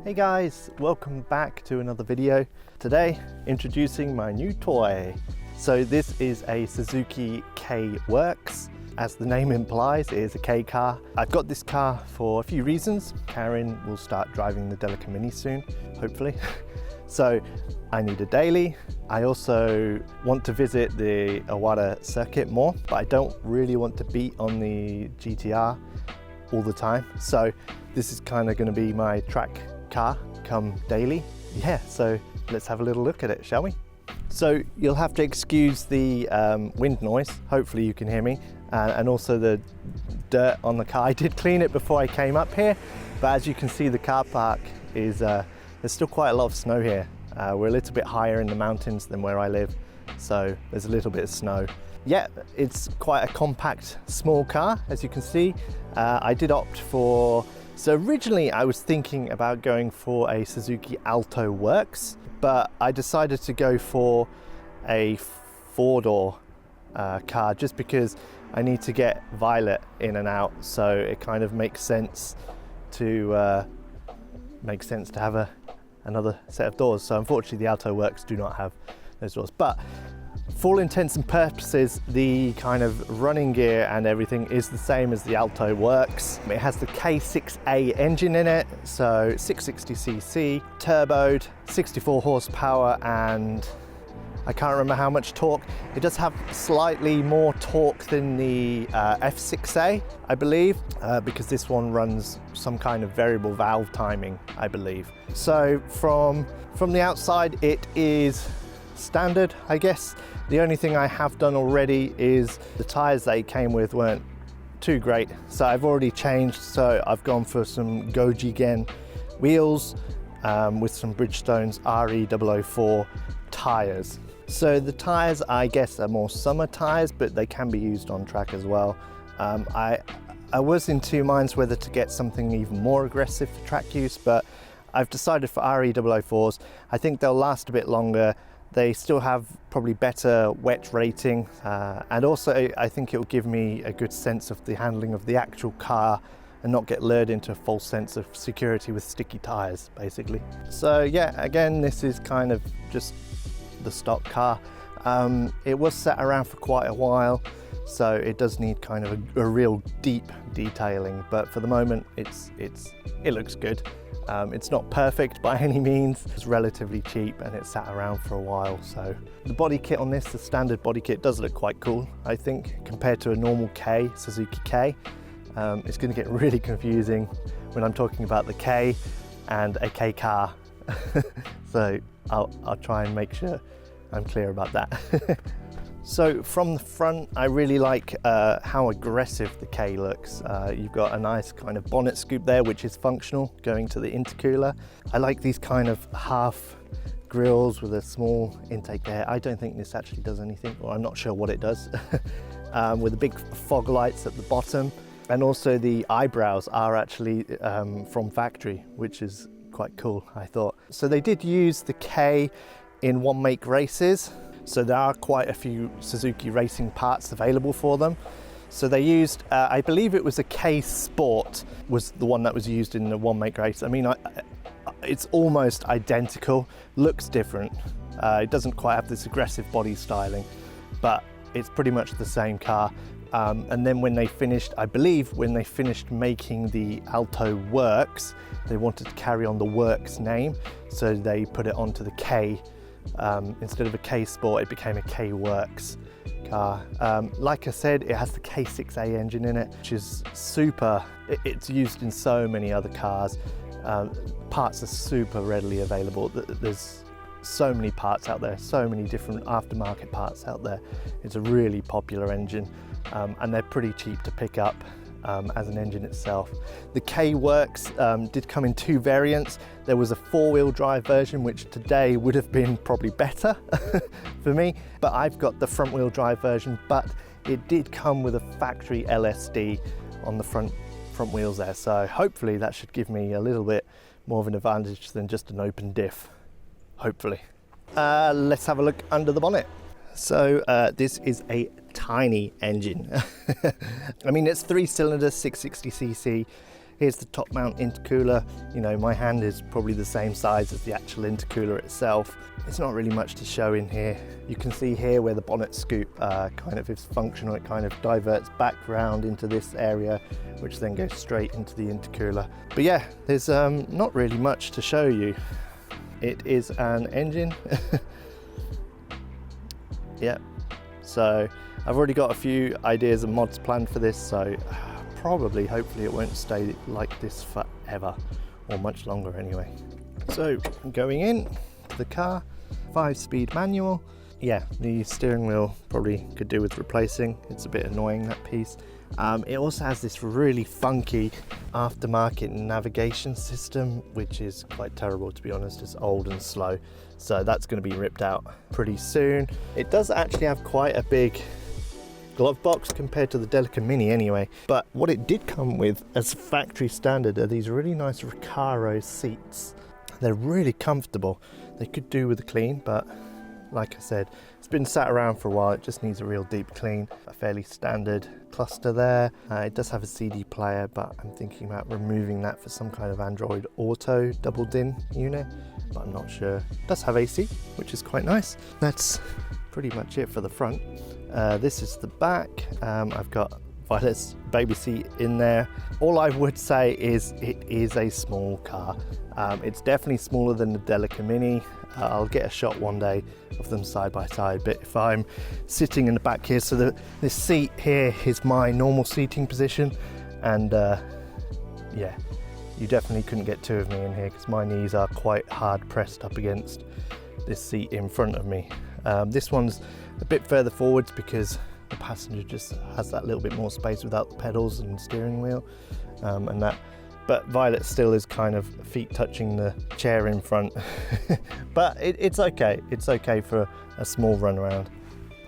Hey guys, welcome back to another video. Today, introducing my new toy. So this is a Suzuki Kei Works. As the name implies, it is a Kei car. I've got this car for a few reasons. Karen will start driving the Delica Mini soon, hopefully. So I need a daily. I also want to visit the Owada circuit more, but I don't really want to beat on the GTR all the time. So this is kind of going to be my track car come daily. Yeah, so let's have a little look at it, shall we? So you'll have to excuse the wind noise. Hopefully you can hear me, and also the dirt on the car. I did clean it before I came up here, but as you can see, the car park is there's still quite a lot of snow here. We're a little bit higher in the mountains than where I live, so there's a little bit of snow. Yeah, it's quite a compact, small car, as you can see. I did opt for, so originally I was thinking about going for a Suzuki Alto Works, but I decided to go for a four-door car just because I need to get Violet in and out, so it kind of makes sense to have another set of doors. So unfortunately the Alto Works do not have those doors, but for all intents and purposes, the kind of running gear and everything is the same as the Alto Works. It has the K6A engine in it, so 660cc, turboed, 64 horsepower, and I can't remember how much torque. It does have slightly more torque than the F6A, I believe, because this one runs some kind of variable valve timing, I believe. So from the outside, it is standard, I guess. The only thing I have done already is the tires they came with weren't too great, so I've already changed. So I've gone for some Gojigen wheels with some Bridgestone's RE004 tires. So the tires, I guess, are more summer tires, but they can be used on track as well. I was in two minds whether to get something even more aggressive for track use, but I've decided for RE004s. I think they'll last a bit longer. They still have probably better wet rating, and also I think it will give me a good sense of the handling of the actual car and not get lured into a false sense of security with sticky tires, basically. So yeah, again, this is kind of just the stock car. It was sat around for quite a while, so it does need kind of a real deep detailing, but for the moment it looks good. It's not perfect by any means. It's relatively cheap and it sat around for a while. So the body kit on this, the standard body kit, does look quite cool, I think, compared to a normal K, Suzuki K. It's going to get really confusing when I'm talking about the K and a K car. So I'll try and make sure I'm clear about that. So from the front, I really like how aggressive the K looks. You've got a nice kind of bonnet scoop there, which is functional, going to the intercooler. I like these kind of half grills with a small intake there. I don't think this actually does anything, or I'm not sure what it does. With the big fog lights at the bottom. And also the eyebrows are actually from factory, which is quite cool, I thought. So they did use the K in one make races. So there are quite a few Suzuki racing parts available for them. So they used, I believe it was a K Sport was the one that was used in the one make race. I mean, it's almost identical, looks different. It doesn't quite have this aggressive body styling, but it's pretty much the same car. And then when they finished, I believe when they finished making the Alto Works, they wanted to carry on the Works name. So they put it onto the K. Instead of a K Sport, it became a Kei Works car. Like I said, it has the K6A engine in it, which is super. It's used in so many other cars. Parts are super readily available. There's so many parts out there, so many different aftermarket parts out there. It's a really popular engine, and they're pretty cheap to pick up. As an engine itself. The Kei Works did come in two variants. There was a four-wheel drive version, which today would have been probably better for me, but I've got the front-wheel drive version, but it did come with a factory LSD on the front wheels there, so hopefully that should give me a little bit more of an advantage than just an open diff, hopefully. Let's have a look under the bonnet. So this is a tiny engine. I mean, it's 3-cylinder, 660cc. Here's the top mount intercooler. You know, my hand is probably the same size as the actual intercooler itself. It's not really much to show in here. You can see here where the bonnet scoop kind of is functional. It kind of diverts back round into this area, which then goes straight into the intercooler. But yeah, there's not really much to show you. It is an engine. Yeah, so I've already got a few ideas and mods planned for this, so probably, hopefully it won't stay like this forever, or much longer anyway. So going in to the car, 5-speed manual. Yeah, the steering wheel probably could do with replacing. It's a bit annoying, that piece. It also has this really funky aftermarket navigation system, which is quite terrible, to be honest. It's old and slow, so that's going to be ripped out pretty soon. It does actually have quite a big glove box compared to the Delica Mini anyway, but what it did come with as factory standard are these really nice Recaro seats. They're really comfortable. They could do with a clean, but like I said, it's been sat around for a while. It just needs a real deep clean. A fairly standard cluster there. It does have a CD player, but I'm thinking about removing that for some kind of Android Auto double DIN unit, but I'm not sure. It does have AC, which is quite nice. That's pretty much it for the front. This is the back. I've got Violet's baby seat in there. All I would say is it is a small car. It's definitely smaller than the Delica Mini. I'll get a shot one day of them side by side, but if I'm sitting in the back here, so this seat here is my normal seating position, and yeah, you definitely couldn't get two of me in here because my knees are quite hard pressed up against this seat in front of me. This one's a bit further forwards because the passenger just has that little bit more space without the pedals and steering wheel and that. But Violet still is kind of feet touching the chair in front. But it's okay. It's okay for a small run around.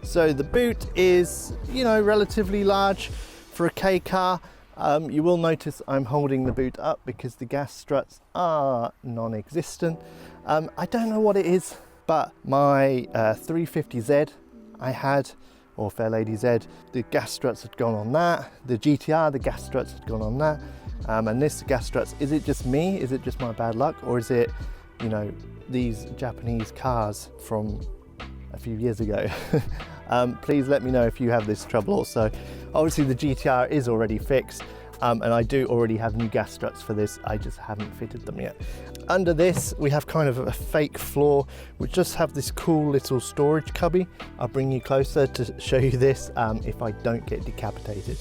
So the boot is, you know, relatively large for a K car. You will notice I'm holding the boot up because the gas struts are non-existent. I don't know what it is, but my 350Z I had, or Fairlady Z, the gas struts had gone on that. The GTR, the gas struts had gone on that. And this gas struts, is it just me? Is it just my bad luck? Or is it, you know, these Japanese cars from a few years ago? Please let me know if you have this trouble also. Obviously the GTR is already fixed, and I do already have new gas struts for this. I just haven't fitted them yet. Under this, we have kind of a fake floor. We just have this cool little storage cubby. I'll bring you closer to show you this if I don't get decapitated.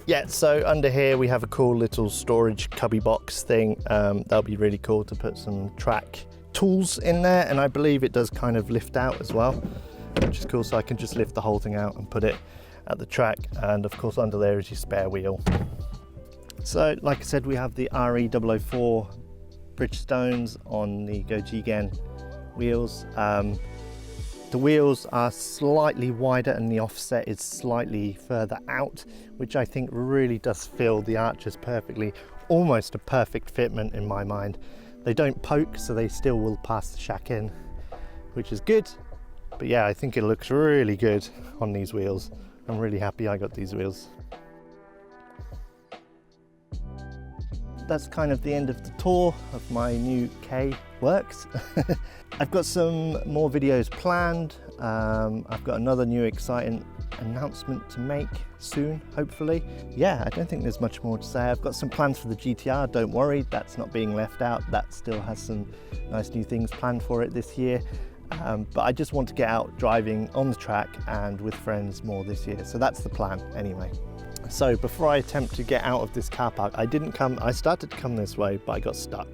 Yeah, so under here we have a cool little storage cubby box thing. That'll be really cool to put some track tools in there, and I believe it does kind of lift out as well, which is cool, so I can just lift the whole thing out and put it at the track. And of course under there is your spare wheel. So like I said, we have the RE004 Bridgestones on the Gojigen wheels. The wheels are slightly wider and the offset is slightly further out, which I think really does fill the arches perfectly. Almost a perfect fitment in my mind. They don't poke, so they still will pass the shack in, which is good. But yeah, I think it looks really good on these wheels. I'm really happy I got these wheels. That's kind of the end of the tour of my new Kei Works. I've got some more videos planned. I've got another new exciting announcement to make soon, hopefully. Yeah, I don't think there's much more to say. I've got some plans for the GTR, don't worry, that's not being left out. That still has some nice new things planned for it this year. But I just want to get out driving on the track and with friends more this year. So that's the plan anyway. So before I attempt to get out of this car park, I started to come this way, but I got stuck.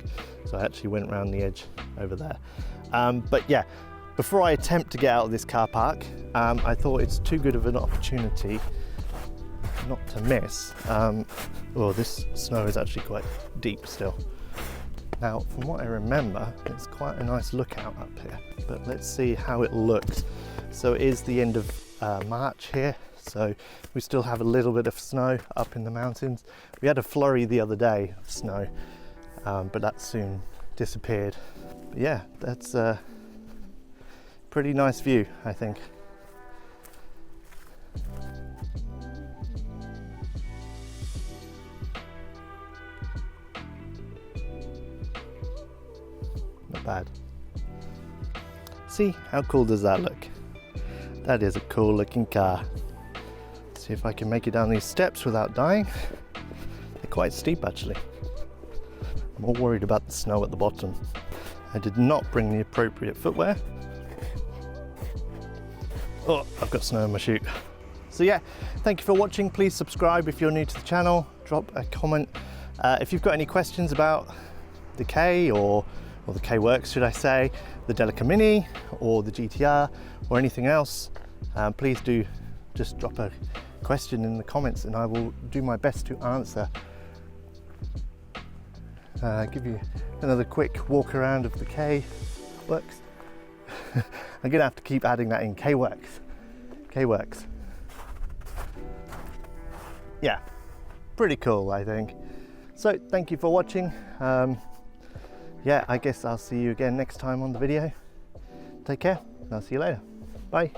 So I actually went around the edge over there. But yeah, before I attempt to get out of this car park, I thought it's too good of an opportunity not to miss. Oh, this snow is actually quite deep still. Now, from what I remember, it's quite a nice lookout up here, but let's see how it looks. So it is the end of March here. So we still have a little bit of snow up in the mountains. We had a flurry the other day of snow, but that soon disappeared. But yeah, that's a pretty nice view, I think. not bad. See, how cool does that look? That is a cool looking car. See if I can make it down these steps without dying. They're quite steep actually. I'm more worried about the snow at the bottom. I did not bring the appropriate footwear. Oh, I've got snow in my shoe. So yeah, thank you for watching. Please subscribe if you're new to the channel. Drop a comment. If you've got any questions about the Kei or the Kei Works, should I say, the Delica Mini or the GTR or anything else, please do just drop a question in the comments and I will do my best to answer. Give you another quick walk around of the Kei Works. I'm gonna have to keep adding that in, Kei Works. Kei Works. Yeah, pretty cool, I think. So thank you for watching. Yeah, I guess I'll see you again next time on the video. Take care, and I'll see you later. Bye.